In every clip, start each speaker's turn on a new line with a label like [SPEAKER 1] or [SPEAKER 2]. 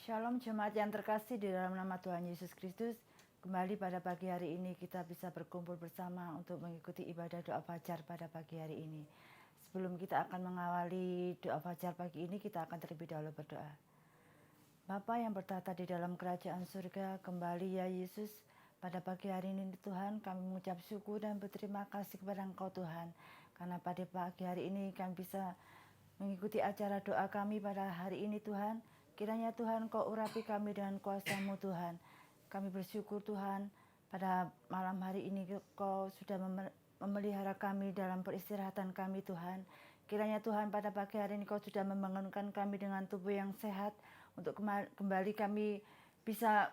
[SPEAKER 1] Shalom jemaat yang terkasih di dalam nama Tuhan Yesus Kristus. Kembali pada pagi hari ini kita bisa berkumpul bersama untuk mengikuti ibadah doa fajar pada pagi hari ini. Sebelum kita akan mengawali doa fajar pagi ini, kita akan terlebih dahulu berdoa. Bapa yang bertata di dalam kerajaan surga, kembali ya Yesus. Pada pagi hari ini Tuhan, kami mengucap syukur dan berterima kasih kepada Engkau Tuhan. Karena pada pagi hari ini kami bisa mengikuti acara doa kami pada hari ini Tuhan. Kiranya Tuhan Kau urapi kami dengan kuasa-Mu Tuhan. Kami bersyukur Tuhan, pada malam hari ini Kau sudah memelihara kami dalam peristirahatan kami Tuhan. Kiranya Tuhan pada pagi hari ini Kau sudah membangunkan kami dengan tubuh yang sehat, untuk kembali kami bisa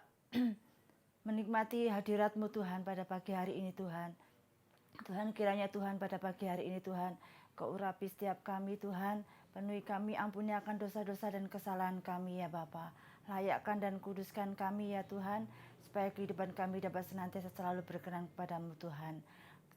[SPEAKER 1] menikmati hadirat-Mu Tuhan pada pagi hari ini Tuhan. Tuhan, kiranya Tuhan pada pagi hari ini Tuhan, Kau urapi setiap kami Tuhan, penuhi kami, ampuni akan dosa-dosa dan kesalahan kami ya Bapa. Layakkan dan kuduskan kami ya Tuhan, supaya kehidupan kami dapat senantiasa selalu berkenan kepada-Mu Tuhan.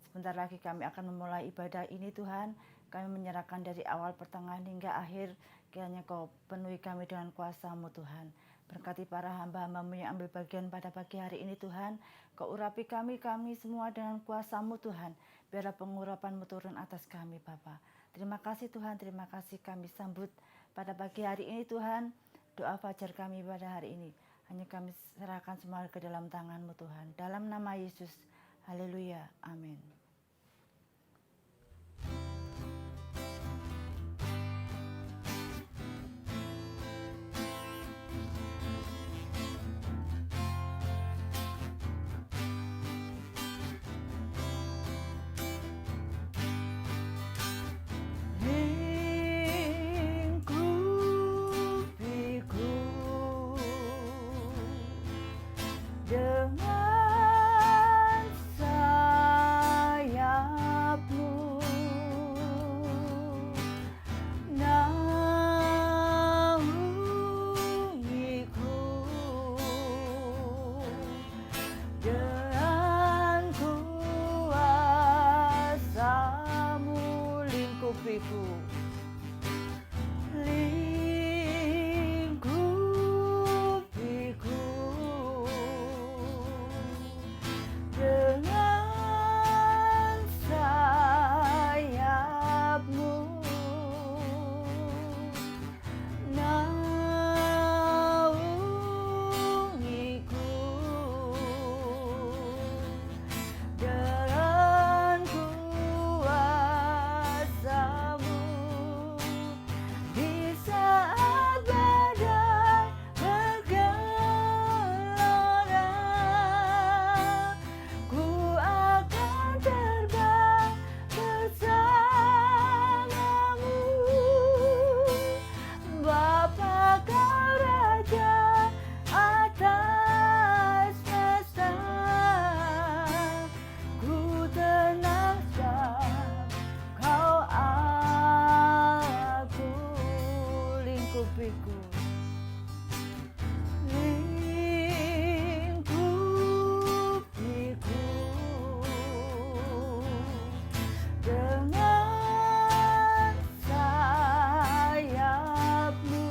[SPEAKER 1] Sebentar lagi kami akan memulai ibadah ini Tuhan, kami menyerahkan dari awal, pertengahan hingga akhir, kiranya Kau penuhi kami dengan kuasa-Mu Tuhan. Berkati para hamba-hamba-Mu yang ambil bagian pada pagi hari ini Tuhan, Kau urapi kami semua dengan kuasa-Mu Tuhan. Biarlah pengurapan-Mu turun atas kami Bapa. Terima kasih Tuhan, terima kasih kami sambut pada pagi hari ini Tuhan. Doa fajar kami pada hari ini, hanya kami serahkan semua ke dalam tangan-Mu Tuhan. Dalam nama Yesus, haleluya, amin. Dengan sayap-Mu naungiku, dengan kuasa-Mu lingkupiku. Dengan sayap-Mu naungiku, dengan kuasa-Mu di saat badai bergelora, ku akan terbang bersama-Mu. Bapa Kau Raja atas semesta, ku tenang sebab Kau aku lingkupiku. Lingkupiku dengan sayap-Mu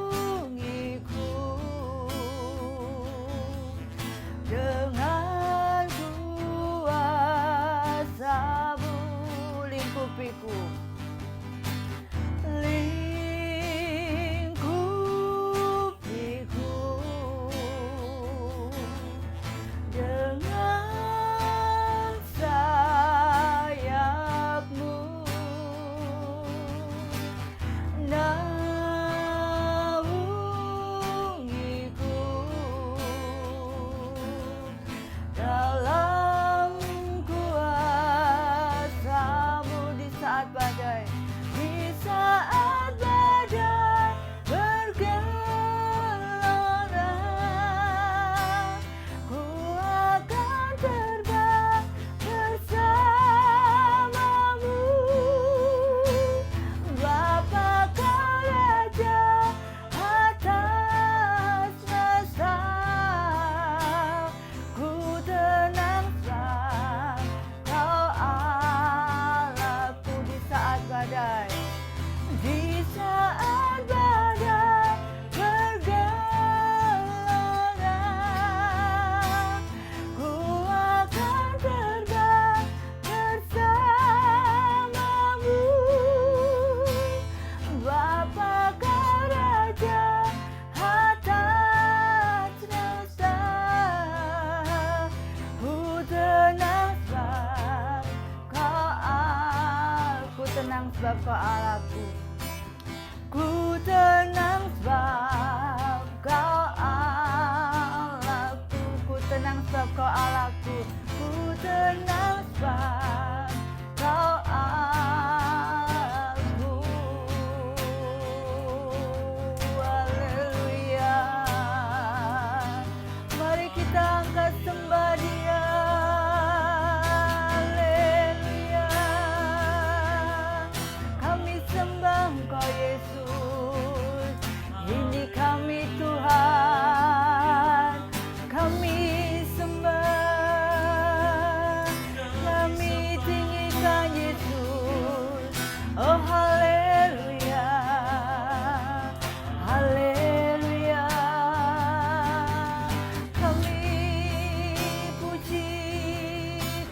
[SPEAKER 1] naungiku, dengan kuasa-Mu lingkupiku. Lingkupiku dengan sayap-Mu naungiku, dalam kuasa-Mu di saat tenang sebab kau Allahku. Ku tenang sebab kau Allahku. Ku tenang sebab kau Allahku. Ku tenang sebab kau Allahku. Haleluya. Mari kita angkat sembah Dia. Haleluya. Kami sembah Engkau Yesus. Ini kami Tuhan. Kami sembah. Kami tinggikan Yesus. Oh haleluya. Haleluya. Kami puji,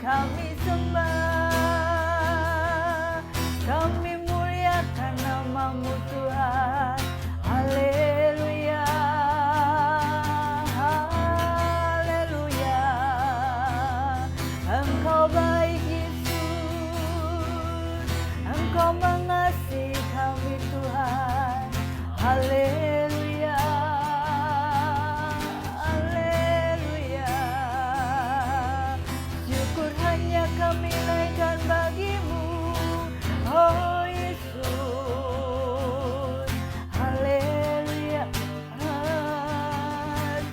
[SPEAKER 1] kami sembah, kami muliakan nama-Mu Tuhan. Haleluya. Haleluya. Engkau baik Yesus. Engkau mengasihi kami Tuhan. Haleluya. Haleluya. Syukur hanya kami naikkan bagi-Mu, oh Yesus. Haleluya.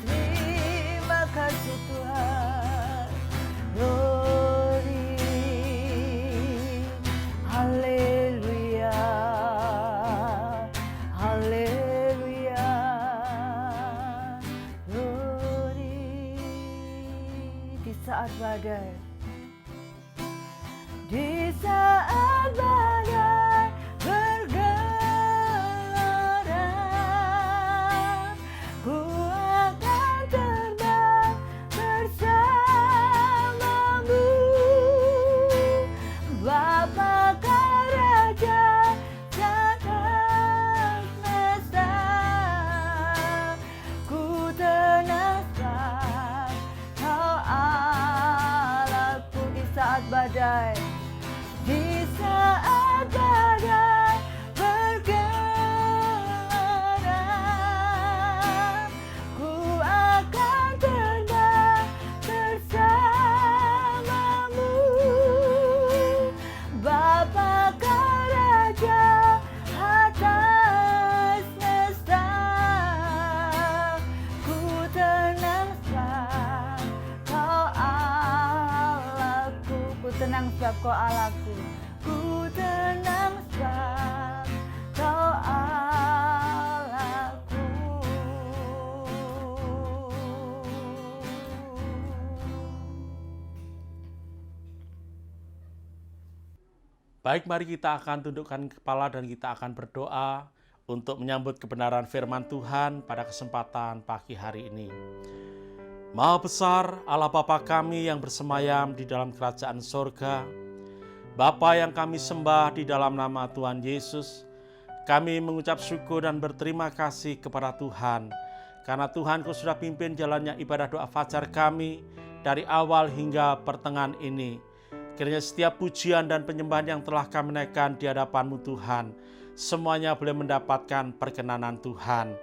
[SPEAKER 1] Terima kasih Tuhan. Glory. Haleluya. Haleluya. Glory. Di saat badai, di saat badai bergelora, ku akan terbang bersama-Mu. Bapa kau Raja Sang Semesta, ku tenang sebab kau Allahku. Di saat badai, di saat badai bergelora, ku akan terbang bersama-Mu. Bapa kau Raja atas semesta, ku tenang sebab kau Allahku. Ku tenang sebab kau Allahku. Ku tenang sebab kau Allahku.
[SPEAKER 2] Baik, mari kita akan tundukkan kepala dan kita akan berdoa untuk menyambut kebenaran firman Tuhan pada kesempatan pagi hari ini. Maha besar Allah Bapa kami yang bersemayam di dalam kerajaan sorga, Bapa yang kami sembah di dalam nama Tuhan Yesus, kami mengucap syukur dan berterima kasih kepada Tuhan, karena Tuhan Kau sudah pimpin jalannya ibadah doa fajar kami dari awal hingga pertengahan ini. Kiranya setiap pujian dan penyembahan yang telah kami naikkan di hadapan-Mu Tuhan, semuanya boleh mendapatkan perkenanan Tuhan.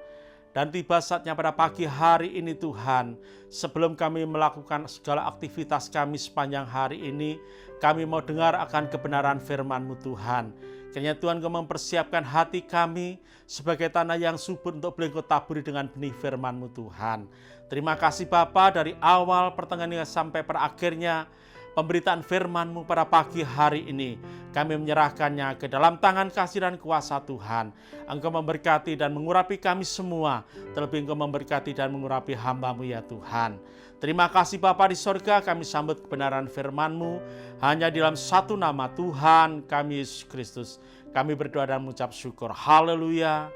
[SPEAKER 2] Dan tiba saatnya pada pagi hari ini Tuhan, sebelum kami melakukan segala aktivitas kami sepanjang hari ini, kami mau dengar akan kebenaran firman-Mu Tuhan. Kiranya Tuhan Kau mempersiapkan hati kami sebagai tanah yang subur untuk boleh Kau taburi dengan benih firman-Mu Tuhan. Terima kasih Bapa, dari awal pertengahan sampai per akhirnya pemberitaan firman-Mu pada pagi hari ini, kami menyerahkannya ke dalam tangan kasih dan kuasa Tuhan. Engkau memberkati dan mengurapi kami semua, terlebih Engkau memberkati dan mengurapi hamba-Mu ya Tuhan. Terima kasih Bapa di sorga, kami sambut kebenaran firman-Mu hanya di dalam satu nama Tuhan kami Yesus Kristus. Kami berdoa dan mengucap syukur. Haleluya.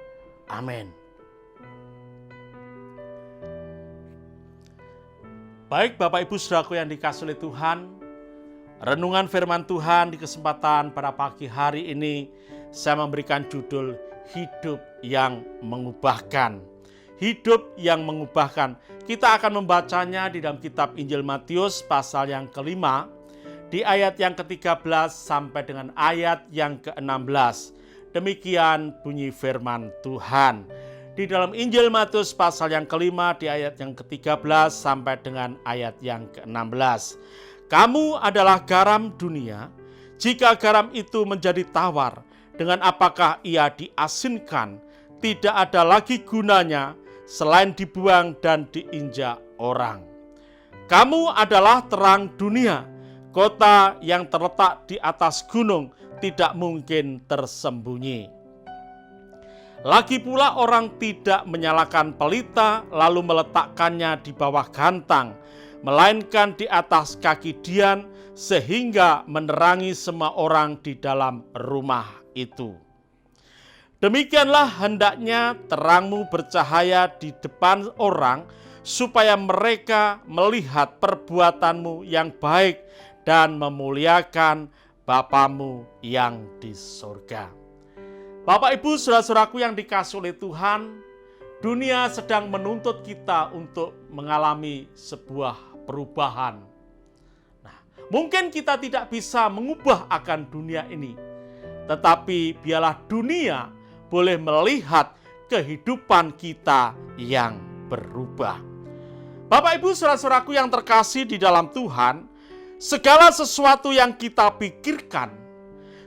[SPEAKER 2] Amin. Baik Bapak Ibu Saudaraku yang dikasihi oleh Tuhan, renungan firman Tuhan di kesempatan pada pagi hari ini saya memberikan judul Hidup yang Mengubahkan. Hidup yang mengubahkan. Kita akan membacanya di dalam kitab Injil Matius pasal yang kelima. di ayat yang ke-13 sampai dengan ayat yang ke-16. Demikian bunyi firman Tuhan. Di dalam Injil Matius pasal yang kelima di ayat yang ke-13 sampai dengan ayat yang ke-16. Kamu adalah garam dunia. Jika garam itu menjadi tawar, dengan apakah ia diasinkan? Tidak ada lagi gunanya selain dibuang dan diinjak orang. Kamu adalah terang dunia. Kota yang terletak di atas gunung tidak mungkin tersembunyi. Lagi pula orang tidak menyalakan pelita lalu meletakkannya di bawah gantang, melainkan di atas kaki dian sehingga menerangi semua orang di dalam rumah itu. Demikianlah hendaknya terangmu bercahaya di depan orang, supaya mereka melihat perbuatanmu yang baik dan memuliakan Bapamu yang di surga. Bapak, Ibu, saudara-saudaraku yang dikasihi oleh Tuhan, dunia sedang menuntut kita untuk mengalami sebuah perubahan. Nah, mungkin kita tidak bisa mengubah akan dunia ini, tetapi biarlah dunia boleh melihat kehidupan kita yang berubah. Bapak, Ibu, saudara-saudaraku yang terkasih di dalam Tuhan, segala sesuatu yang kita pikirkan,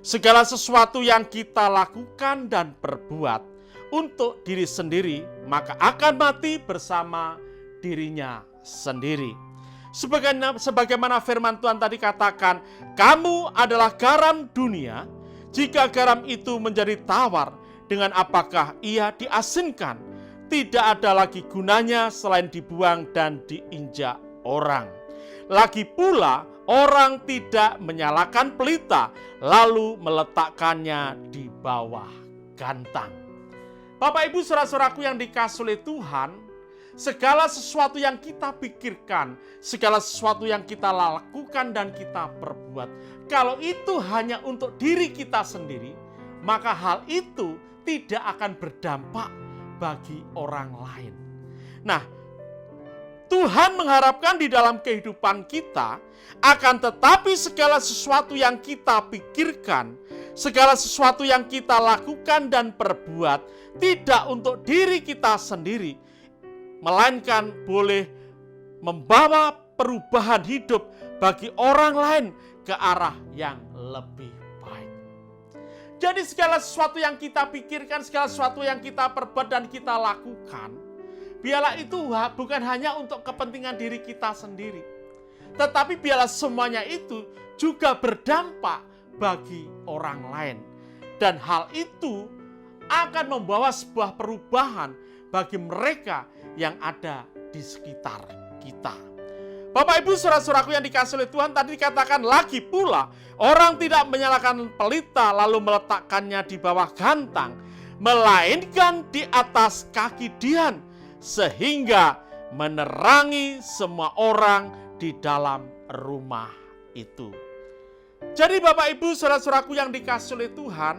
[SPEAKER 2] segala sesuatu yang kita lakukan dan perbuat untuk diri sendiri, maka akan mati bersama dirinya sendiri. Sebagaimana firman Tuhan tadi katakan, kamu adalah garam dunia. Jika garam itu menjadi tawar, dengan apakah ia diasinkan? Tidak ada lagi gunanya selain dibuang dan diinjak orang. Lagi pula orang tidak menyalakan pelita lalu meletakkannya di bawah gantang. Bapak, Ibu, saudara-saudaraku yang dikasihi oleh Tuhan, segala sesuatu yang kita pikirkan, segala sesuatu yang kita lakukan dan kita perbuat, kalau itu hanya untuk diri kita sendiri, maka hal itu tidak akan berdampak bagi orang lain. Nah, Tuhan mengharapkan di dalam kehidupan kita, akan tetapi segala sesuatu yang kita pikirkan, segala sesuatu yang kita lakukan dan perbuat, tidak untuk diri kita sendiri, melainkan boleh membawa perubahan hidup bagi orang lain ke arah yang lebih baik. Jadi segala sesuatu yang kita pikirkan, segala sesuatu yang kita perbuat dan kita lakukan, biarlah itu bukan hanya untuk kepentingan diri kita sendiri, tetapi biarlah semuanya itu juga berdampak bagi orang lain. Dan hal itu akan membawa sebuah perubahan bagi mereka yang ada di sekitar kita. Bapak, Ibu, saudara-saudaraku yang dikasihi oleh Tuhan, tadi dikatakan lagi pula orang tidak menyalakan pelita lalu meletakkannya di bawah gantang, melainkan di atas kaki dian, sehingga menerangi semua orang di dalam rumah itu. Jadi Bapak, Ibu, saudara-saudaraku yang dikasihi oleh Tuhan,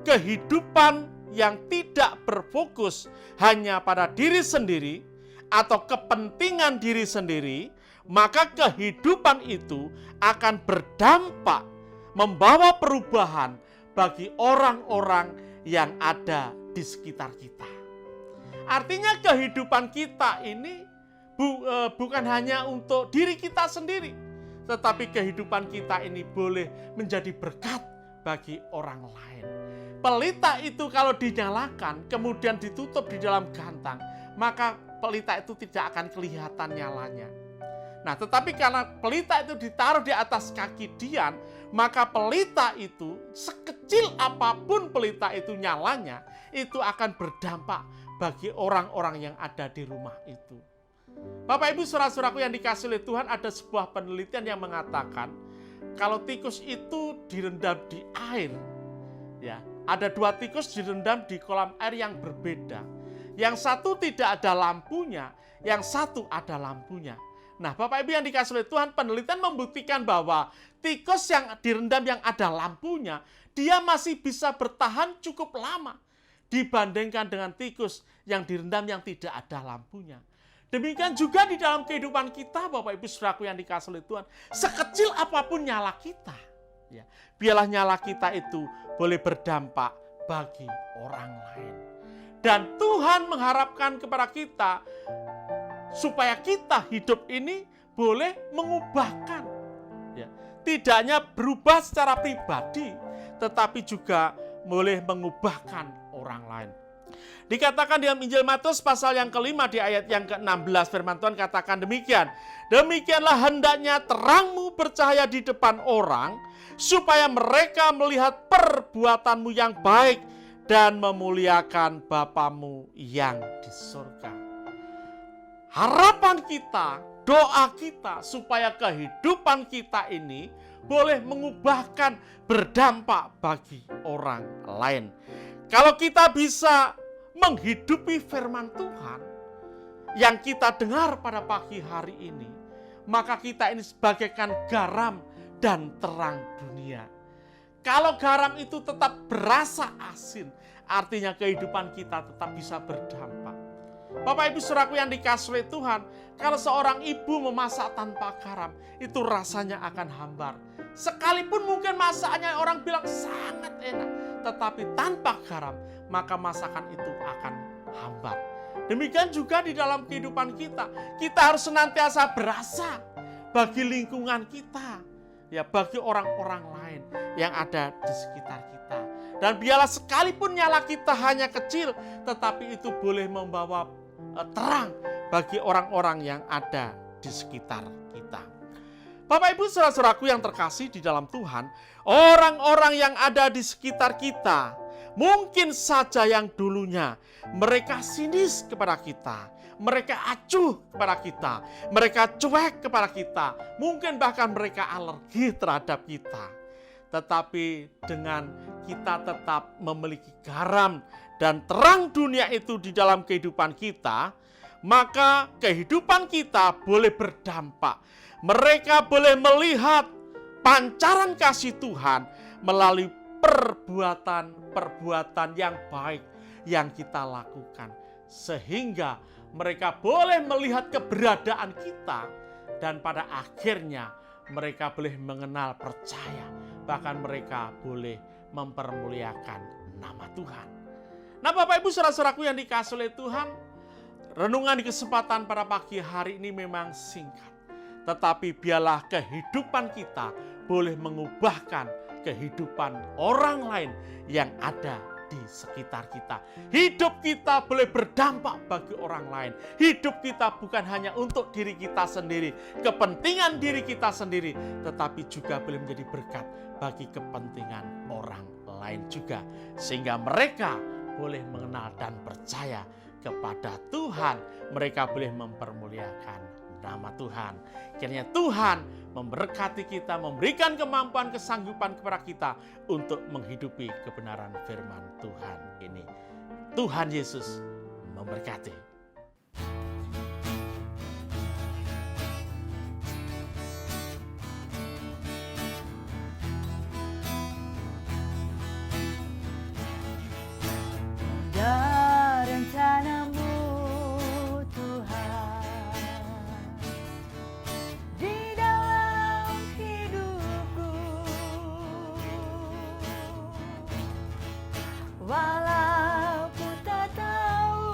[SPEAKER 2] kehidupan yang tidak berfokus hanya pada diri sendiri atau kepentingan diri sendiri, maka kehidupan itu akan berdampak membawa perubahan bagi orang-orang yang ada di sekitar kita. Artinya kehidupan kita ini bukan hanya untuk diri kita sendiri, tetapi kehidupan kita ini boleh menjadi berkat bagi orang lain. Pelita itu kalau dinyalakan kemudian ditutup di dalam gantang, maka pelita itu tidak akan kelihatan nyalanya. Nah, tetapi karena pelita itu ditaruh di atas kaki dian, maka pelita itu sekecil apapun pelita itu nyalanya, itu akan berdampak bagi orang-orang yang ada di rumah itu. Bapak, Ibu, saudara-saudaraku yang dikasihi oleh Tuhan, ada sebuah penelitian yang mengatakan kalau tikus itu direndam di air, ya, ada 2 tikus direndam di kolam air yang berbeda. Yang satu tidak ada lampunya, yang satu ada lampunya. Nah, Bapak, Ibu yang dikasihi oleh Tuhan, penelitian membuktikan bahwa tikus yang direndam yang ada lampunya, dia masih bisa bertahan cukup lama dibandingkan dengan tikus yang direndam yang tidak ada lampunya. Demikian juga di dalam kehidupan kita, Bapak Ibu Saudaraku yang dikasihi oleh Tuhan, sekecil apapun nyala kita, ya, biarlah nyala kita itu boleh berdampak bagi orang lain. Dan Tuhan mengharapkan kepada kita supaya kita hidup ini boleh mengubahkan, ya, tidak hanya berubah secara pribadi, tetapi juga boleh mengubahkan orang lain. Dikatakan dalam Injil Matius pasal yang kelima di ayat yang ke-16, firman Tuhan katakan demikian. Demikianlah hendaknya terangmu bercahaya di depan orang, supaya mereka melihat perbuatanmu yang baik dan memuliakan Bapamu yang di surga. Harapan kita, doa kita supaya kehidupan kita ini boleh mengubahkan, berdampak bagi orang lain. Kalau kita bisa menghidupi firman Tuhan yang kita dengar pada pagi hari ini, maka kita ini sebagaikan garam dan terang dunia. Kalau garam itu tetap berasa asin, artinya kehidupan kita tetap bisa berdampak. Bapak Ibu Saudaraku yang dikasihi Tuhan, kalau seorang ibu memasak tanpa garam, itu rasanya akan hambar. Sekalipun mungkin masakannya orang bilang sangat enak, tetapi tanpa garam, maka masakan itu akan hambar. Demikian juga di dalam kehidupan kita. Kita harus senantiasa berasa bagi lingkungan kita, ya, bagi orang-orang lain yang ada di sekitar kita. Dan biarlah sekalipun nyala kita hanya kecil, tetapi itu boleh membawa terang bagi orang-orang yang ada di sekitar kita. Bapak Ibu saudara-saudaraku yang terkasih di dalam Tuhan, orang-orang yang ada di sekitar kita, mungkin saja yang dulunya mereka sinis kepada kita, mereka acuh kepada kita, mereka cuek kepada kita, mungkin bahkan mereka alergi terhadap kita. Tetapi dengan kita tetap memiliki garam dan terang dunia itu di dalam kehidupan kita, maka kehidupan kita boleh berdampak. Mereka boleh melihat pancaran kasih Tuhan melalui perbuatan-perbuatan yang baik yang kita lakukan. Sehingga mereka boleh melihat keberadaan kita dan pada akhirnya mereka boleh mengenal, percaya, bahkan mereka boleh mempermuliakan nama Tuhan. Nah, Bapak Ibu saudara-saudaraku yang dikasihi oleh Tuhan, renungan di kesempatan pada pagi hari ini memang singkat. Tetapi biarlah kehidupan kita boleh mengubahkan kehidupan orang lain yang ada di sekitar kita. Hidup kita boleh berdampak bagi orang lain. Hidup kita bukan hanya untuk diri kita sendiri, kepentingan diri kita sendiri, tetapi juga boleh menjadi berkat bagi kepentingan orang lain juga. Sehingga mereka boleh mengenal dan percaya kepada Tuhan. Mereka boleh mempermuliakan nama Tuhan. Kiranya Tuhan memberkati kita, memberikan kemampuan, kesanggupan kepada kita untuk menghidupi kebenaran firman Tuhan ini. Tuhan Yesus memberkati.
[SPEAKER 1] Walau ku tak tahu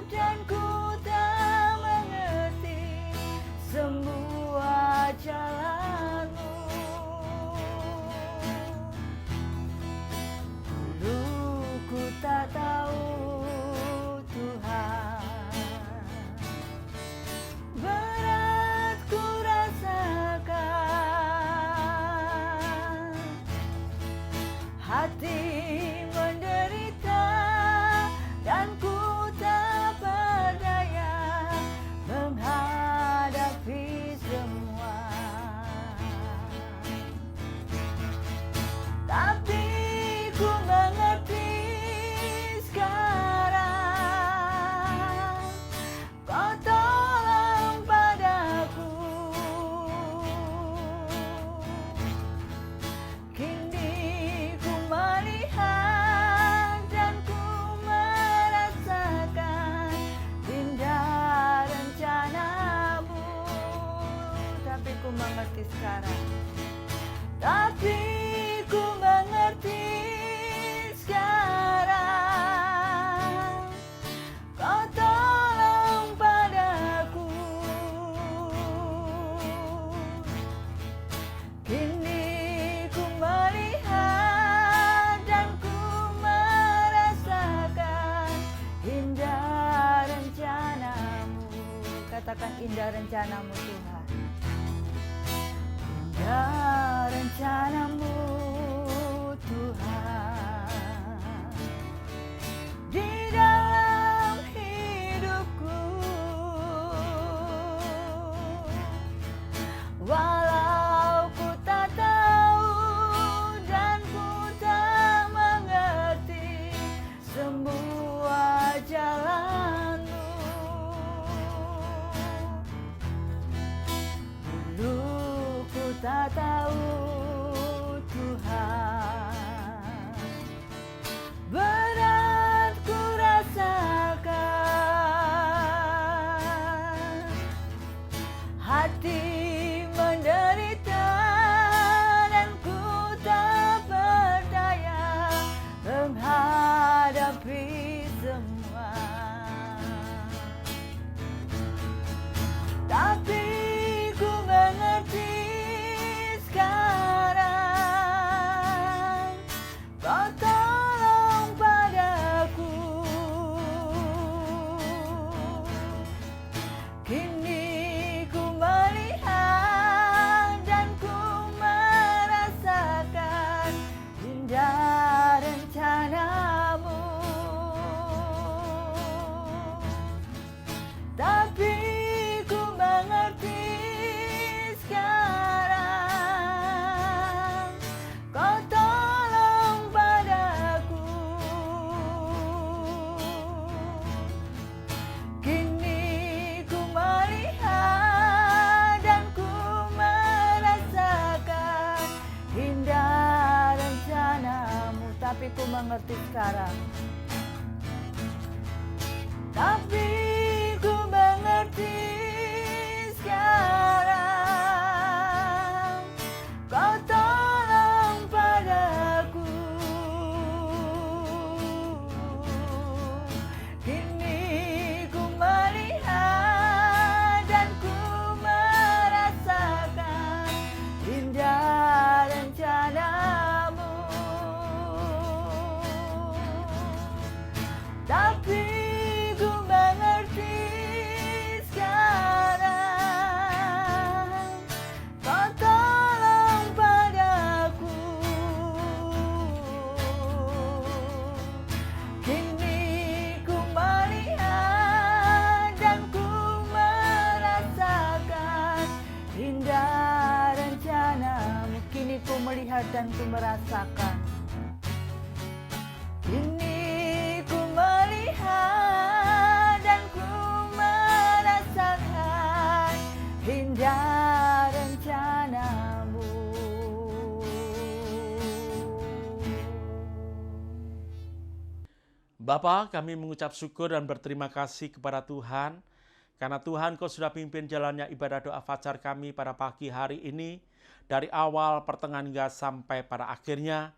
[SPEAKER 1] dan ku tak mengerti semua jalanmu, dulu ku tak tahu Tuhan, berat ku rasakan, hati menderita dan ku tak berdaya menghadapi semua. Tapi ku mengerti sekarang, kau tolong padaku. Kini ku melihat dan ku merasa rencana-Mu Tuhan. Indah rencana-Mu Tuhan di dalam hidupku. Walau ku tak tahu dan ku tak mengerti semua jalan-Mu. Dulu ku tak tahu Tuhan, berat ku rasakan, hati menderita dan ku tak berdaya menghadapi semua. Tapi ku mengerti sekarang, Kau tolong padaku. Kini ku melihat dan ku merasakan indah rencana-Mu. Tapi ku mengerti sekarang, Kau tolong padaku. Kini ku melihat dan ku merasakan indah rencana-Mu. Tapi ku mengerti sekarang. Tapi ku mengerti sekarang, Kau tolong padaku. Kini ku melihat dan ku merasakan indah rencana-Mu. Tapi ku mengerti sekarang, Kau tolong padaku. Kini ku melihat dan ku merasakan indah rencana-Mu. Kini ku melihat dan ku merasakan. Kini ku melihat dan ku merasakan indah rencana-Mu.
[SPEAKER 2] Bapa, kami mengucap syukur dan berterima kasih kepada Tuhan, karena Tuhan Kau sudah pimpin jalannya ibadah doa fajar kami pada pagi hari ini, dari awal, pertengahan hingga sampai pada akhirnya.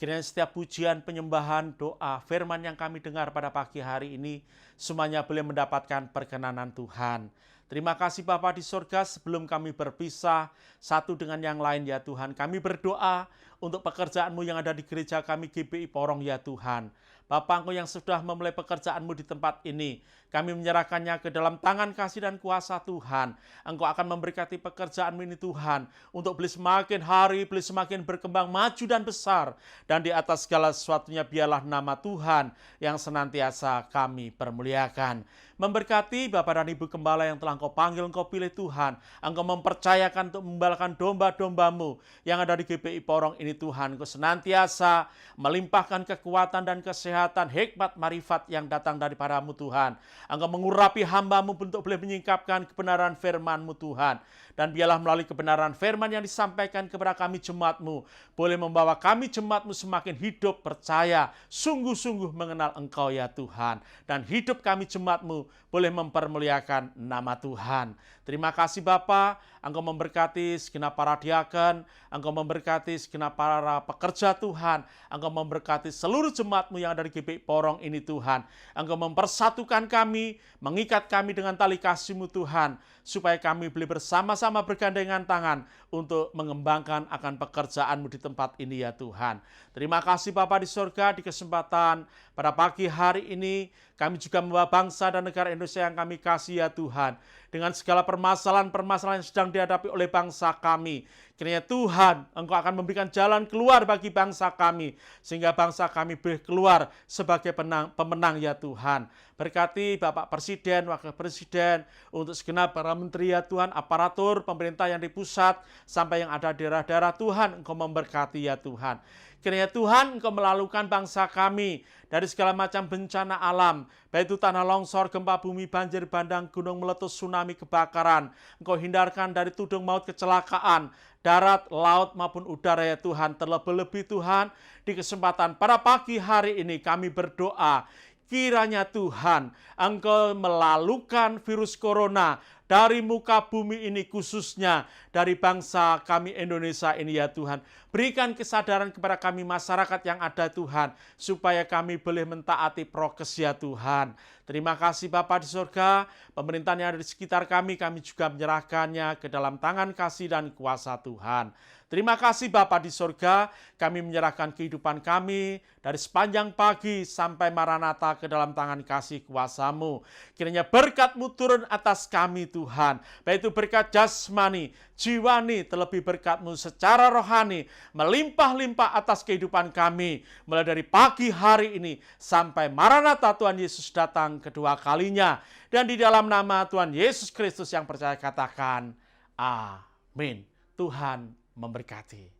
[SPEAKER 2] Kiranya setiap pujian, penyembahan, doa, firman yang kami dengar pada pagi hari ini, semuanya boleh mendapatkan perkenanan Tuhan. Terima kasih Bapa di surga, sebelum kami berpisah satu dengan yang lain ya Tuhan. Kami berdoa untuk pekerjaan-Mu yang ada di gereja kami GBI Porong ya Tuhan. Bapa, Engkau yang sudah memulai pekerjaan-Mu di tempat ini, kami menyerahkannya ke dalam tangan kasih dan kuasa Tuhan. Engkau akan memberkati pekerjaan-Mu ini Tuhan, untuk boleh semakin hari, boleh semakin berkembang, maju dan besar. Dan di atas segala sesuatunya biarlah nama Tuhan yang senantiasa kami permuliakan. Memberkati Bapak dan Ibu Gembala yang telah Engkau panggil, Engkau pilih Tuhan. Engkau mempercayakan untuk membalakan domba-domba-Mu yang ada di GBI Porong ini Tuhan. Engkau senantiasa melimpahkan kekuatan dan kesehatan, hikmat, marifat yang datang daripada-Mu Tuhan. Engkau mengurapi hamba-Mu untuk boleh menyingkapkan kebenaran firman-Mu Tuhan. Dan biarlah melalui kebenaran firman yang disampaikan kepada kami jemaat-Mu, boleh membawa kami jemaat-Mu semakin hidup, percaya, sungguh-sungguh mengenal Engkau ya Tuhan. Dan hidup kami jemaat-Mu boleh mempermuliakan nama Tuhan. Terima kasih Bapa, Engkau memberkati segenap para diaken, Engkau memberkati segenap para pekerja Tuhan, Engkau memberkati seluruh jemaat-Mu yang ada di GBI Porong ini Tuhan. Engkau mempersatukan kami, mengikat kami dengan tali kasih-Mu Tuhan, supaya kami boleh bersama-sama sama-sama bergandengan tangan untuk mengembangkan akan pekerjaan-Mu di tempat ini ya Tuhan. Terima kasih Bapa di surga, di kesempatan pada pagi hari ini kami juga membawa bangsa dan negara Indonesia yang kami kasih ya Tuhan. Dengan segala permasalahan-permasalahan yang sedang dihadapi oleh bangsa kami. Kiranya Tuhan, Engkau akan memberikan jalan keluar bagi bangsa kami. Sehingga bangsa kami boleh keluar sebagai pemenang ya Tuhan. Berkati Bapak Presiden, Wakil Presiden, untuk segenap para menteri ya Tuhan, aparatur pemerintah yang di pusat, sampai yang ada di daerah-daerah Tuhan, Engkau memberkati ya Tuhan. Kiranya Tuhan, Engkau melalukan bangsa kami dari segala macam bencana alam, baik itu tanah longsor, gempa bumi, banjir bandang, gunung meletus, tsunami, kebakaran. Engkau hindarkan dari tudung maut, kecelakaan, darat, laut maupun udara ya Tuhan. Terlebih-lebih Tuhan, di kesempatan pada pagi hari ini kami berdoa, kiranya Tuhan, Engkau melalukan virus corona dari muka bumi ini, khususnya dari bangsa kami Indonesia ini ya Tuhan. Berikan kesadaran kepada kami masyarakat yang ada Tuhan, supaya kami boleh mentaati prokes ya Tuhan. Terima kasih Bapa di surga, pemerintahan yang ada di sekitar kami juga menyerahkannya ke dalam tangan kasih dan kuasa Tuhan. Terima kasih Bapa di surga, kami menyerahkan kehidupan kami dari sepanjang pagi sampai Maranatha ke dalam tangan kasih kuasa-Mu. Kiranya berkat-Mu turun atas kami Tuhan, baik itu berkat jasmani, jiwani, terlebih berkat-Mu secara rohani, melimpah-limpah atas kehidupan kami, mulai dari pagi hari ini sampai Maranatha Tuhan Yesus datang kedua kalinya. Dan di dalam nama Tuhan Yesus Kristus yang percaya katakan, amin. Tuhan memberkati.